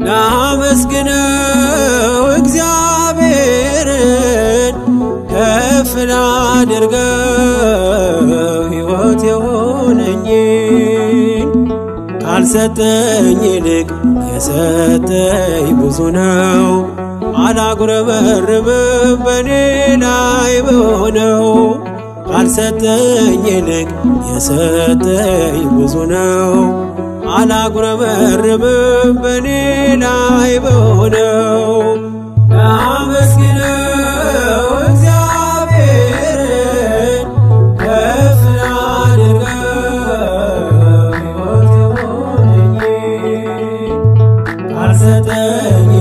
ላመስግነው እግዚአብሔርን ከፍ ላድርገው ሕይወት የሆነኝን ካልሰጠኝ ይልቅ የሰጠኝ ብዙ ነው። አላጉረመርምም በኔ ላይ በሆነው ካልሰጠኝ ይልቅ የሰጠኝ ብዙ ነው። አላጉረመርምም በኔ ላይ በሆነው ላመስግነው እግዚአብሔርን ከፍ ላድርገው ሕይወት የሆነኝን ካልሰጠኝ